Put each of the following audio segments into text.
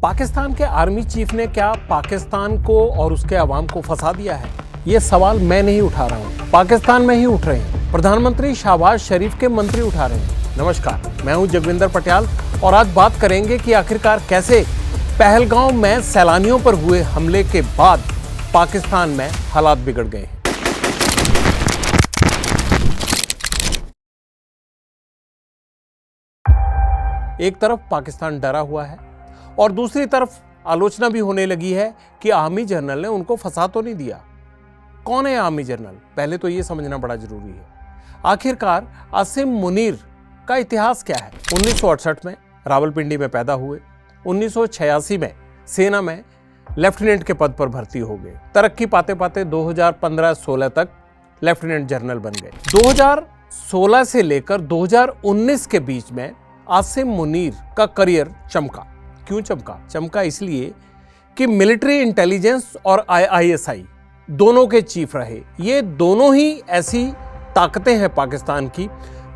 पाकिस्तान के army chief ने क्या पाकिस्तान को और उसके अवाम को फंसा दिया है? ये सवाल मैं नहीं उठा रहा हूँ, पाकिस्तान में ही उठ रहे हैं। प्रधानमंत्री शहबाज शरीफ के मंत्री उठा रहे हैं। नमस्कार, मैं हूँ जगविंदर पटियाल और आज बात करेंगे कि आखिरकार कैसे पहलगांव में सैलानियों पर हुए हमले के बाद पाकिस्तान में हालात बिगड़ गए हैं। एक तरफ पाकिस्तान डरा हुआ है और दूसरी तरफ आलोचना भी होने लगी है कि आर्मी जनरल ने उनको फंसा तो नहीं दिया। कौन है आर्मी जनरल? पहले तो ये समझना बड़ा जरूरी है। आखिरकार आसिम मुनीर का इतिहास क्या है? 1968 में रावलपिंडी में पैदा हुए, 1986 में सेना में लेफ्टिनेंट के पद पर भर्ती हो गए। तरक्की पाते पाते 2015-16 तक लेफ्टिनेंट जनरल बन गए। 2016 से लेकर 2019 के बीच में आसिम मुनीर का करियर चमका। क्यों चमका? चमका इसलिए कि मिलिट्री इंटेलिजेंस और ISI दोनों के चीफ रहे। ये दोनों ही ऐसी ताकतें हैं पाकिस्तान की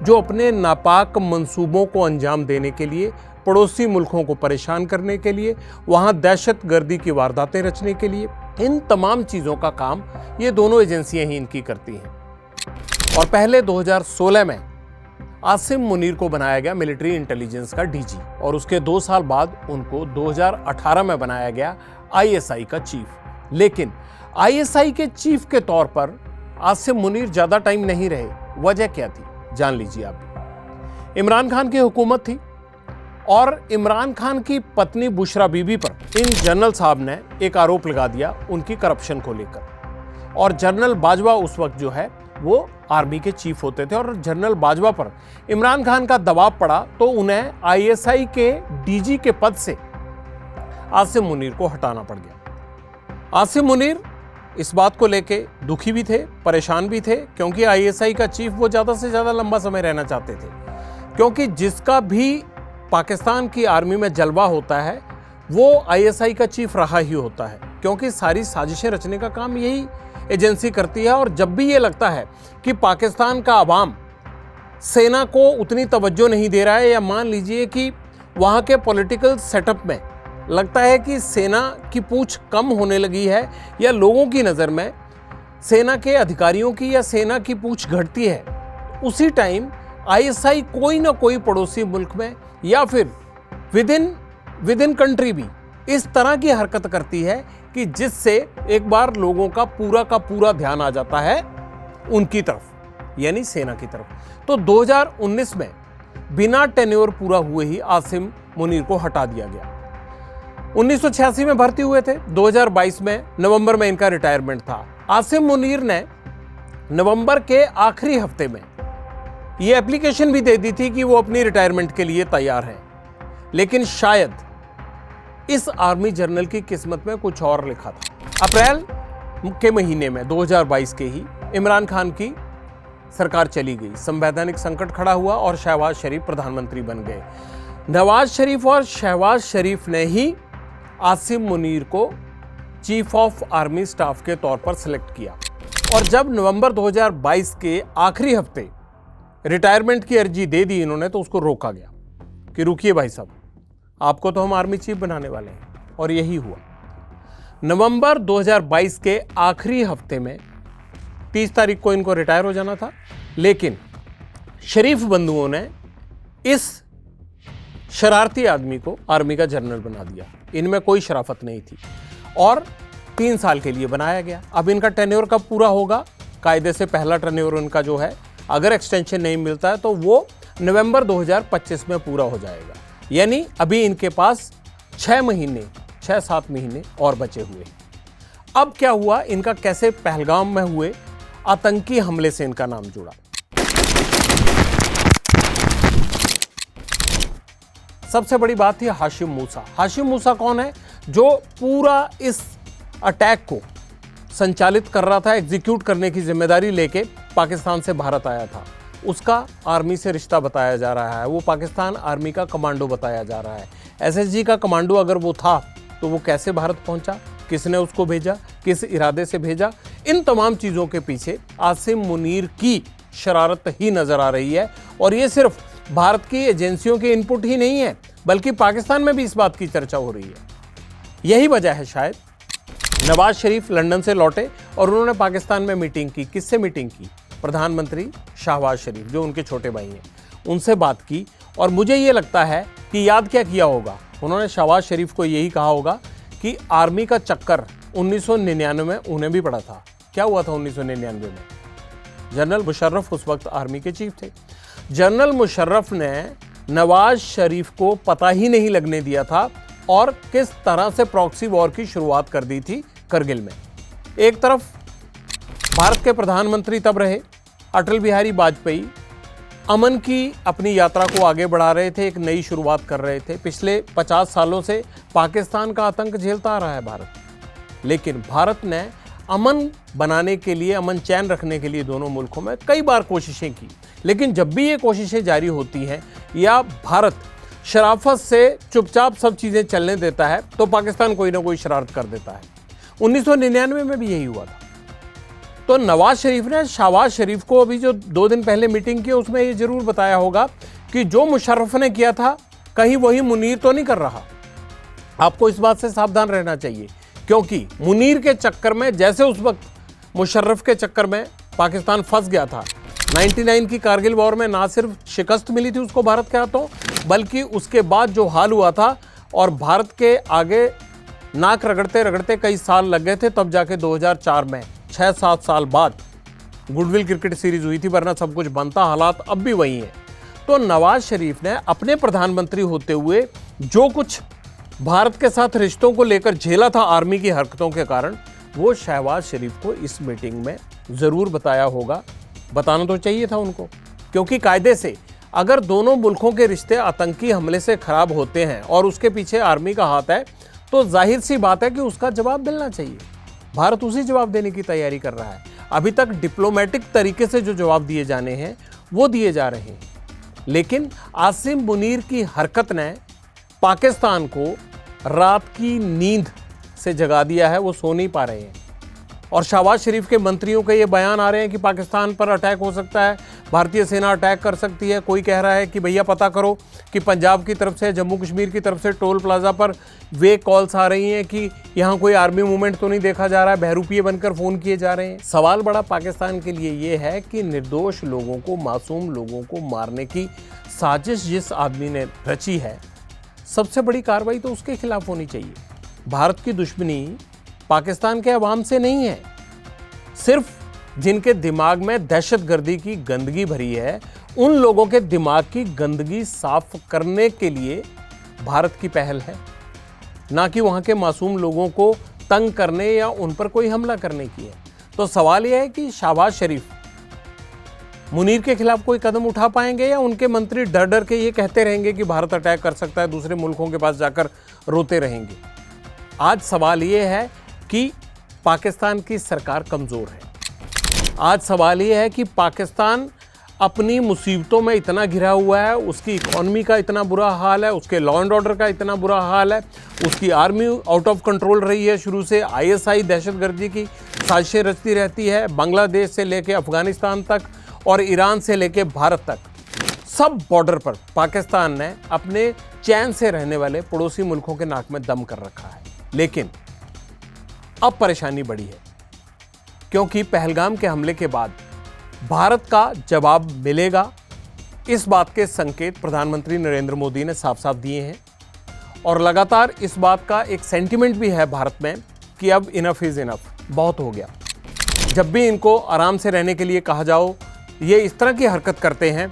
जो अपने नापाक मंसूबों को अंजाम देने के लिए, पड़ोसी मुल्कों को परेशान करने के लिए, वहाँ दहशतगर्दी की वारदातें रचने के लिए, इन तमाम चीज़ों का काम ये दोनों एजेंसियां ही इनकी करती हैं। और पहले 2016 में आसिम मुनीर को बनाया गया मिलिट्री इंटेलिजेंस का DG और उसके 2 साल बाद उनको 2018 में बनाया गया ISI का चीफ। लेकिन ISI के चीफ के तौर पर आसिम मुनीर ज़्यादा टाइम नहीं रहे। वजह क्या थी? जान लीजिए आप। इमरान खान की हुकूमत थी और इमरान खान की पत्नी बुशरा बीबी पर इन जनरल साहब ने एक आरोप लगा दिया उनकी करप्शन को लेकर। और जनरल बाजवा उस वक्त जो है वो आर्मी के चीफ होते थे और जनरल बाजवा पर इमरान खान का दबाव पड़ा तो उन्हें ISI के DG के पद से आसिम मुनीर को हटाना पड़ गया। आसिम मुनीर इस बात को लेके दुखी भी थे, परेशान भी थे, क्योंकि ISI का चीफ वो ज़्यादा से ज़्यादा लंबा समय रहना चाहते थे। क्योंकि जिसका भी पाकिस्तान की आर्मी में जलवा होता है वो ISI का चीफ रहा ही होता है, क्योंकि सारी साजिशें रचने का काम यही एजेंसी करती है। और जब भी ये लगता है कि पाकिस्तान का अवाम सेना को उतनी तवज्जो नहीं दे रहा है, या मान लीजिए कि वहाँ के पॉलिटिकल सेटअप में लगता है कि सेना की पूछ कम होने लगी है, या लोगों की नज़र में सेना के अधिकारियों की या सेना की पूछ घटती है, उसी टाइम ISI कोई ना कोई पड़ोसी मुल्क में या फिर विद इन कंट्री भी इस तरह की हरकत करती है कि जिससे एक बार लोगों का पूरा ध्यान आ जाता है उनकी तरफ, यानी सेना की तरफ। तो 2019 में बिना टेन्योर पूरा हुए ही आसिम मुनीर को हटा दिया गया। 1986 में भर्ती हुए थे, 2022 में नवंबर में इनका रिटायरमेंट था। आसिम मुनीर ने नवंबर के आखिरी हफ्ते में यह एप्लीकेशन भी दे दी थी कि वो अपनी रिटायरमेंट के लिए तैयार हैं। लेकिन शायद इस आर्मी जनरल की किस्मत में कुछ और लिखा था। अप्रैल के महीने में 2022 के ही इमरान खान की सरकार चली गई, संवैधानिक संकट खड़ा हुआ और शहबाज शरीफ प्रधानमंत्री बन गए। नवाज शरीफ और शहबाज शरीफ ने ही आसिम मुनीर को चीफ ऑफ आर्मी स्टाफ के तौर पर सिलेक्ट किया। और जब नवंबर 2022 के आखिरी हफ्ते रिटायरमेंट की अर्जी दे दी इन्होंने, तो उसको रोका गया कि रुकिए भाई साहब, आपको तो हम आर्मी चीफ बनाने वाले हैं। और यही हुआ। नवंबर 2022 के आखिरी हफ्ते में 30 तारीख को इनको रिटायर हो जाना था, लेकिन शरीफ बंधुओं ने इस शरारती आदमी को आर्मी का जनरल बना दिया। इनमें कोई शराफत नहीं थी और 3 साल के लिए बनाया गया। अब इनका टेन्योर कब पूरा होगा? कायदे से पहला टेन्योर इनका जो है, अगर एक्सटेंशन नहीं मिलता है तो वो नवंबर 2025 में पूरा हो जाएगा। यानी अभी इनके पास 6-7 महीने और बचे हुए। अब क्या हुआ? इनका कैसे पहलगाम में हुए आतंकी हमले से इनका नाम जुड़ा। सबसे बड़ी बात थी हाशिम मूसा। हाशिम मूसा कौन है? जो पूरा इस अटैक को संचालित कर रहा था, एग्जीक्यूट करने की जिम्मेदारी लेके पाकिस्तान से भारत आया था। उसका आर्मी से रिश्ता बताया जा रहा है, वो पाकिस्तान आर्मी का कमांडो बताया जा रहा है। SSG का कमांडो अगर वो था तो वो कैसे भारत पहुंचा, किसने उसको भेजा, किस इरादे से भेजा? इन तमाम चीज़ों के पीछे आसिम मुनीर की शरारत ही नज़र आ रही है। और ये सिर्फ भारत की एजेंसियों के इनपुट ही नहीं है, बल्कि पाकिस्तान में भी इस बात की चर्चा हो रही है। यही वजह है शायद नवाज शरीफ लंदन से लौटे और उन्होंने पाकिस्तान में मीटिंग की। किससे मीटिंग की? प्रधानमंत्री शहबाज शरीफ, जो उनके छोटे भाई हैं, उनसे बात की। और मुझे ये लगता है कि याद क्या किया होगा उन्होंने, शहबाज शरीफ को यही कहा होगा कि आर्मी का चक्कर 1999 में उन्हें भी पड़ा था। क्या हुआ था 1999 में? जनरल मुशर्रफ उस वक्त आर्मी के चीफ थे। जनरल मुशर्रफ ने नवाज शरीफ को पता ही नहीं लगने दिया था और किस तरह से प्रॉक्सी वॉर की शुरुआत कर दी थी करगिल में। एक तरफ भारत के प्रधानमंत्री तब रहे अटल बिहारी वाजपेयी, अमन की अपनी यात्रा को आगे बढ़ा रहे थे, एक नई शुरुआत कर रहे थे। पिछले 50 सालों से पाकिस्तान का आतंक झेलता आ रहा है भारत, लेकिन भारत ने अमन बनाने के लिए, अमन चैन रखने के लिए दोनों मुल्कों में कई बार कोशिशें की। लेकिन जब भी ये कोशिशें जारी होती हैं या भारत शराफत से चुपचाप सब चीज़ें चलने देता है तो पाकिस्तान कोई ना कोई शरारत कर देता है। 1999 में भी यही हुआ था। तो नवाज शरीफ ने शहबाज शरीफ को अभी जो 2 दिन पहले मीटिंग की उसमें ये जरूर बताया होगा कि जो मुशर्रफ ने किया था कहीं वही मुनीर तो नहीं कर रहा। आपको इस बात से सावधान रहना चाहिए, क्योंकि मुनीर के चक्कर में, जैसे उस वक्त मुशर्रफ के चक्कर में पाकिस्तान फंस गया था 99 की कारगिल वॉर में, ना सिर्फ शिकस्त मिली थी उसको भारत के हाथों, बल्कि उसके बाद जो हाल हुआ था और भारत के आगे नाक रगड़ते रगड़ते कई साल लग गए थे, तब जाके 2004 में 6-7 साल बाद गुडविल क्रिकेट सीरीज हुई थी, वरना सब कुछ बनता। हालात अब भी वही हैं। तो नवाज शरीफ ने अपने प्रधानमंत्री होते हुए जो कुछ भारत के साथ रिश्तों को लेकर झेला था आर्मी की हरकतों के कारण, वो शहबाज शरीफ को इस मीटिंग में ज़रूर बताया होगा। बताना तो चाहिए था उनको, क्योंकि कायदे से अगर दोनों मुल्कों के रिश्ते आतंकी हमले से खराब होते हैं और उसके पीछे आर्मी का हाथ है, तो जाहिर सी बात है कि उसका जवाब मिलना चाहिए। भारत उसी जवाब देने की तैयारी कर रहा है। अभी तक डिप्लोमेटिक तरीके से जो जवाब दिए जाने हैं वो दिए जा रहे हैं, लेकिन आसिम मुनीर की हरकत ने पाकिस्तान को रात की नींद से जगा दिया है। वो सो नहीं पा रहे हैं। और शहबाज शरीफ के मंत्रियों के ये बयान आ रहे हैं कि पाकिस्तान पर अटैक हो सकता है, भारतीय सेना अटैक कर सकती है। कोई कह रहा है कि भैया पता करो कि पंजाब की तरफ से, जम्मू कश्मीर की तरफ से टोल प्लाजा पर वे कॉल्स आ रही हैं कि यहाँ कोई आर्मी मूवमेंट तो नहीं देखा जा रहा है, बहरूपिये बनकर फ़ोन किए जा रहे हैं। सवाल बड़ा पाकिस्तान के लिए ये है कि निर्दोष लोगों को, मासूम लोगों को मारने की साजिश जिस आदमी ने रची है, सबसे बड़ी कार्रवाई तो उसके खिलाफ होनी चाहिए। भारत की दुश्मनी पाकिस्तान के अवाम से नहीं है, सिर्फ जिनके दिमाग में दहशतगर्दी की गंदगी भरी है, उन लोगों के दिमाग की गंदगी साफ करने के लिए भारत की पहल है, ना कि वहाँ के मासूम लोगों को तंग करने या उन पर कोई हमला करने की है। तो सवाल यह है कि शहबाज शरीफ मुनीर के खिलाफ कोई कदम उठा पाएंगे या उनके मंत्री डर डर के ये कहते रहेंगे कि भारत अटैक कर सकता है, दूसरे मुल्कों के पास जाकर रोते रहेंगे। आज सवाल ये है कि पाकिस्तान की सरकार कमज़ोर है। आज सवाल ये है कि पाकिस्तान अपनी मुसीबतों में इतना घिरा हुआ है, उसकी इकॉनमी का इतना बुरा हाल है, उसके लॉ एंड ऑर्डर का इतना बुरा हाल है, उसकी आर्मी आउट ऑफ कंट्रोल रही है शुरू से। ISI दहशतगर्दी की साजिशें रचती रहती है, बांग्लादेश से लेके अफगानिस्तान तक और ईरान से लेके भारत तक, सब बॉर्डर पर पाकिस्तान ने अपने चैन से रहने वाले पड़ोसी मुल्कों के नाक में दम कर रखा है। लेकिन अब परेशानी बढ़ी है, क्योंकि पहलगाम के हमले के बाद भारत का जवाब मिलेगा, इस बात के संकेत प्रधानमंत्री नरेंद्र मोदी ने साफ साफ दिए हैं। और लगातार इस बात का एक सेंटिमेंट भी है भारत में कि अब इनफ इज़ इनफ, बहुत हो गया। जब भी इनको आराम से रहने के लिए कहा जाओ, ये इस तरह की हरकत करते हैं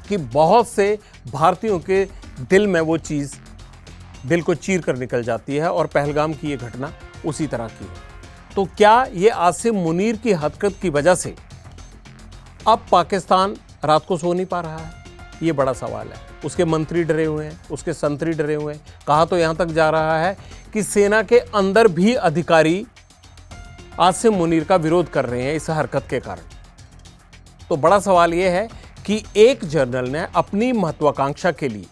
कि बहुत से भारतीयों के दिल में वो चीज़ दिल को चीर कर निकल जाती है, और पहलगाम की ये घटना उसी तरह की है। तो क्या ये आसिम मुनीर की हरकत की वजह से अब पाकिस्तान रात को सो नहीं पा रहा है? ये बड़ा सवाल है। उसके मंत्री डरे हुए हैं, उसके संतरी डरे हुए हैं। कहा तो यहाँ तक जा रहा है कि सेना के अंदर भी अधिकारी आसिम मुनीर का विरोध कर रहे हैं इस हरकत के कारण। तो बड़ा सवाल यह है कि एक जनरल ने अपनी महत्वाकांक्षा के लिए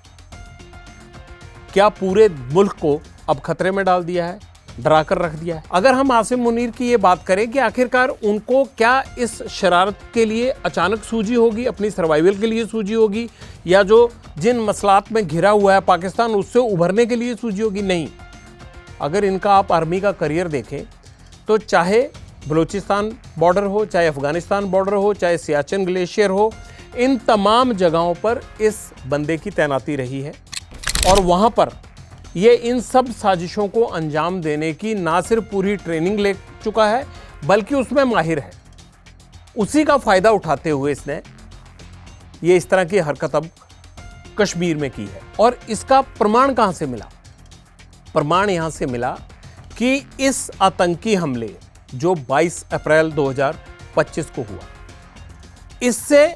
क्या पूरे मुल्क को अब खतरे में डाल दिया है, डरा कर रख दिया है। अगर हम आसिम मुनीर की ये बात करें कि आखिरकार उनको क्या इस शरारत के लिए अचानक सूझी होगी, अपनी सर्वाइवल के लिए सूझी होगी, या जो जिन मसलात में घिरा हुआ है पाकिस्तान उससे उभरने के लिए सूझी होगी? नहीं, अगर इनका आप आर्मी का करियर देखें तो चाहे बलूचिस्तान बॉर्डर हो, चाहे अफगानिस्तान बॉर्डर हो, चाहे सियाचिन ग्लेशियर हो, इन तमाम जगहों पर इस बंदे की तैनाती रही है और वहाँ पर ये इन सब साजिशों को अंजाम देने की ना सिर्फ पूरी ट्रेनिंग ले चुका है बल्कि उसमें माहिर है। उसी का फ़ायदा उठाते हुए इसने ये इस तरह की हरकत अब कश्मीर में की है। और इसका प्रमाण कहाँ से मिला? प्रमाण यहाँ से मिला कि इस आतंकी हमले जो 22 अप्रैल 2025 को हुआ, इससे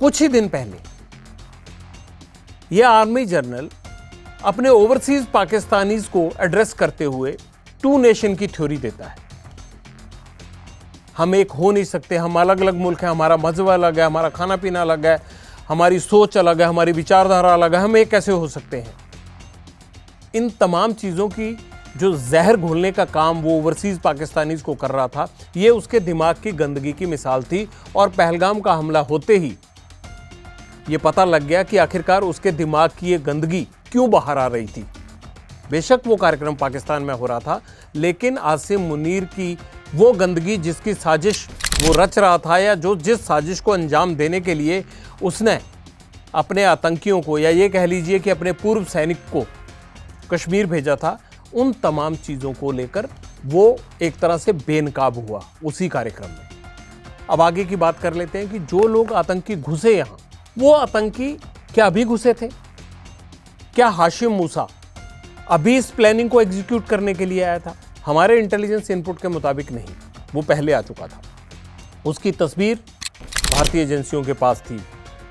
कुछ ही दिन पहले यह आर्मी जनरल अपने ओवरसीज पाकिस्तानीज को एड्रेस करते हुए टू नेशन की थ्योरी देता है। हम एक हो नहीं सकते, हम अलग अलग मुल्क हैं, हमारा मजहब अलग है, हमारा खाना पीना अलग है, हमारी सोच अलग है, हमारी विचारधारा अलग है, हम एक कैसे हो सकते हैं। इन तमाम चीज़ों की जो जहर घोलने का काम वो ओवरसीज पाकिस्तानीज को कर रहा था, ये उसके दिमाग की गंदगी की मिसाल थी। और पहलगाम का हमला होते ही ये पता लग गया कि आखिरकार उसके दिमाग की ये गंदगी क्यों बाहर आ रही थी। बेशक वो कार्यक्रम पाकिस्तान में हो रहा था, लेकिन आसिम मुनीर की वो गंदगी जिसकी साजिश वो रच रहा था, या जो जिस साजिश को अंजाम देने के लिए उसने अपने आतंकियों को, या ये कह लीजिए कि अपने पूर्व सैनिक को कश्मीर भेजा था, उन तमाम चीज़ों को लेकर वो एक तरह से बेनकाब हुआ उसी कार्यक्रम में। अब आगे की बात कर लेते हैं कि जो लोग आतंकी घुसे यहाँ, वो आतंकी क्या अभी घुसे थे? क्या हाशिम मूसा अभी इस प्लानिंग को एग्जीक्यूट करने के लिए आया था? हमारे इंटेलिजेंस इनपुट के मुताबिक नहीं, वो पहले आ चुका था। उसकी तस्वीर भारतीय एजेंसियों के पास थी,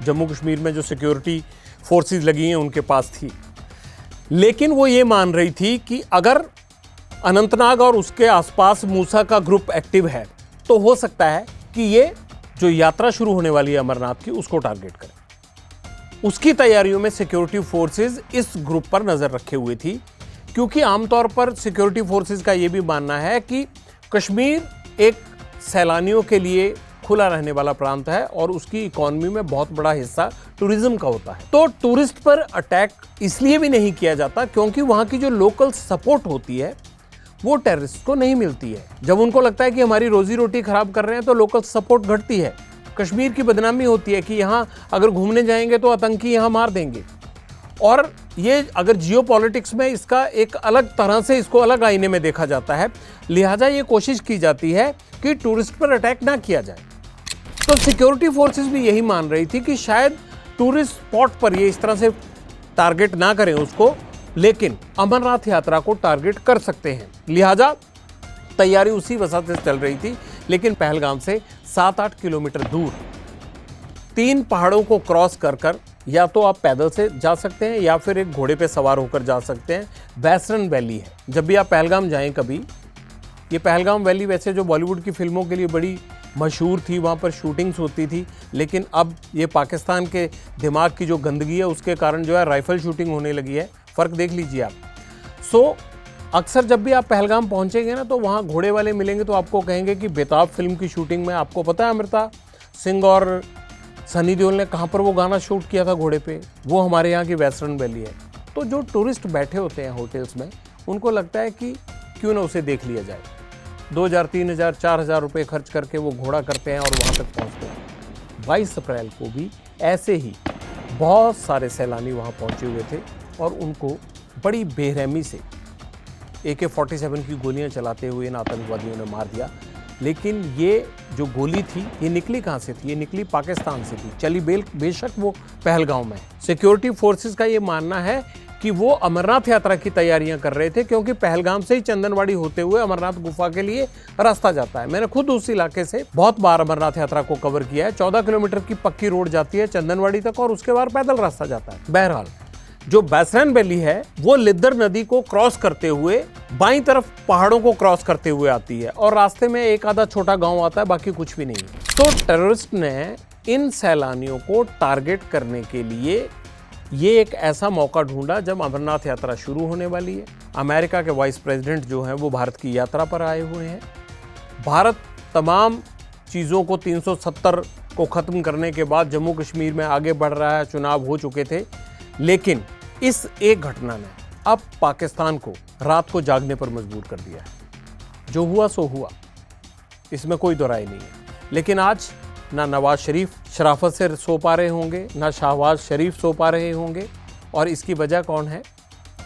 जम्मू कश्मीर में जो सिक्योरिटी फोर्सेस लगी हैं उनके पास थी, लेकिन वो ये मान रही थी कि अगर अनंतनाग और उसके आसपास मूसा का ग्रुप एक्टिव है तो हो सकता है कि ये जो यात्रा शुरू होने वाली है अमरनाथ की, उसको टारगेट करें। उसकी तैयारियों में सिक्योरिटी फोर्सेस इस ग्रुप पर नज़र रखे हुए थी, क्योंकि आमतौर पर सिक्योरिटी फोर्सेस का ये भी मानना है कि कश्मीर एक सैलानियों के लिए खुला रहने वाला प्रांत है और उसकी इकॉनमी में बहुत बड़ा हिस्सा टूरिज्म का होता है। तो टूरिस्ट पर अटैक इसलिए भी नहीं किया जाता क्योंकि वहाँ की जो लोकल सपोर्ट होती है वो टेररिस्ट को नहीं मिलती है। जब उनको लगता है कि हमारी रोजी रोटी खराब कर रहे हैं तो लोकल सपोर्ट घटती है। कश्मीर की बदनामी होती है कि यहाँ अगर घूमने जाएंगे तो आतंकी यहाँ मार देंगे, और ये अगर जियोपॉलिटिक्स में इसका एक अलग तरह से इसको अलग आईने में देखा जाता है, लिहाजा ये कोशिश की जाती है कि टूरिस्ट पर अटैक ना किया जाए। तो सिक्योरिटी फोर्सेस भी यही मान रही थी कि शायद टूरिस्ट स्पॉट पर ये इस तरह से टारगेट ना करें उसको, लेकिन अमरनाथ यात्रा को टारगेट कर सकते हैं। लिहाजा तैयारी उसी वजह से चल रही थी। लेकिन पहलगाम से 7-8 किलोमीटर दूर 3 पहाड़ों को क्रॉस कर कर या तो आप पैदल से जा सकते हैं या फिर एक घोड़े पे सवार होकर जा सकते हैं। बैसरन वैली है। जब भी आप पहलगाम जाएं कभी, ये पहलगाम वैली वैसे जो बॉलीवुड की फिल्मों के लिए बड़ी मशहूर थी, वहाँ पर शूटिंग्स होती थी, लेकिन अब ये पाकिस्तान के दिमाग की जो गंदगी है उसके कारण जो है राइफल शूटिंग होने लगी है। फ़र्क देख लीजिए आप। सो अक्सर जब भी आप पहलगाम पहुँचेंगे ना तो वहाँ घोड़े वाले मिलेंगे तो आपको कहेंगे कि बेताब फिल्म की शूटिंग में आपको पता है अमृता सिंह और सनी देओल ने कहाँ पर वो गाना शूट किया था घोड़े पे, वो हमारे यहाँ की वेस्टर्न वैली है। तो जो टूरिस्ट बैठे होते हैं होटल्स में, उनको लगता है कि क्यों ना उसे देख लिया जाए। 2000, 3000, 4000 रुपये खर्च करके वो घोड़ा करते हैं और वहाँ तक पहुँचते हैं। 22 अप्रैल को भी ऐसे ही बहुत सारे सैलानी वहाँ पहुँचे हुए थे और उनको बड़ी बेरहमी से AK-47 की गोलियां चलाते हुए इन आतंकवादियों ने मार दिया। लेकिन ये जो गोली थी ये निकली कहाँ से थी? ये निकली पाकिस्तान से थी। चली बेशक वो पहलगाम में। सिक्योरिटी फोर्सेस का ये मानना है कि वो अमरनाथ यात्रा की तैयारियां कर रहे थे, क्योंकि पहलगाम से ही चंदनवाड़ी होते हुए अमरनाथ गुफा के लिए रास्ता जाता है। मैंने खुद उस इलाके से बहुत बार अमरनाथ यात्रा को कवर किया है। 14 किलोमीटर की पक्की रोड जाती है चंदनवाड़ी तक और उसके बाद पैदल रास्ता जाता है। बहरहाल जो बैसरन वैली है वो लिद्दर नदी को क्रॉस करते हुए बाईं तरफ पहाड़ों को क्रॉस करते हुए आती है और रास्ते में एक आधा छोटा गांव आता है, बाकी कुछ भी नहीं है। तो टेररिस्ट ने इन सैलानियों को टारगेट करने के लिए ये एक ऐसा मौका ढूंढा जब अमरनाथ यात्रा शुरू होने वाली है। अमेरिका के वाइस प्रेसिडेंट जो हैं वो भारत की यात्रा पर आए हुए हैं। भारत तमाम चीज़ों को 370 को ख़त्म करने के बाद जम्मू कश्मीर में आगे बढ़ रहा है। चुनाव हो चुके थे, लेकिन इस एक घटना ने अब पाकिस्तान को रात को जागने पर मजबूर कर दिया है। जो हुआ सो हुआ, इसमें कोई दो राय नहीं है। लेकिन आज ना नवाज शरीफ शराफत से सो पा रहे होंगे, ना शहबाज शरीफ सो पा रहे होंगे। और इसकी वजह कौन है?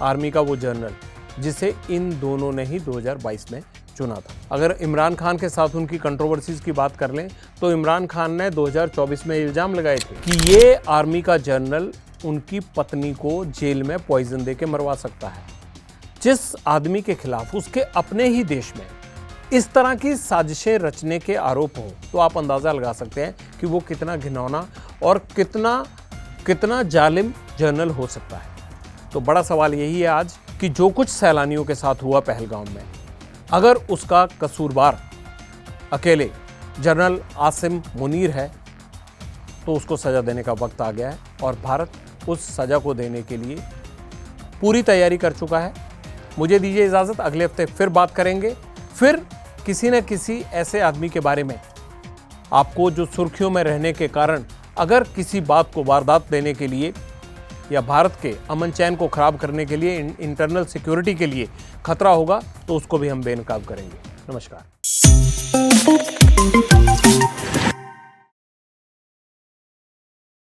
आर्मी का वो जनरल जिसे इन दोनों ने ही 2022 में चुना था। अगर इमरान खान के साथ उनकी कंट्रोवर्सीज की बात कर लें तो इमरान खान ने 2024 में इल्ज़ाम लगाए थे कि ये आर्मी का जनरल उनकी पत्नी को जेल में पॉइजन दे के मरवा सकता है। जिस आदमी के खिलाफ उसके अपने ही देश में इस तरह की साजिशें रचने के आरोप हों तो आप अंदाज़ा लगा सकते हैं कि वो कितना घिनौना और कितना जालिम जनरल हो सकता है। तो बड़ा सवाल यही है आज कि जो कुछ सैलानियों के साथ हुआ पहलगाम में, अगर उसका कसूरवार अकेले जनरल आसिम मुनीर है तो उसको सज़ा देने का वक्त आ गया है और भारत उस सज़ा को देने के लिए पूरी तैयारी कर चुका है। मुझे दीजिए इजाज़त, अगले हफ्ते फिर बात करेंगे, फिर किसी न किसी ऐसे आदमी के बारे में आपको जो सुर्खियों में रहने के कारण अगर किसी बात को वारदात देने के लिए या भारत के अमन चैन को खराब करने के लिए, इंटरनल सिक्योरिटी के लिए खतरा होगा तो उसको भी हम बेनकाब करेंगे। नमस्कार।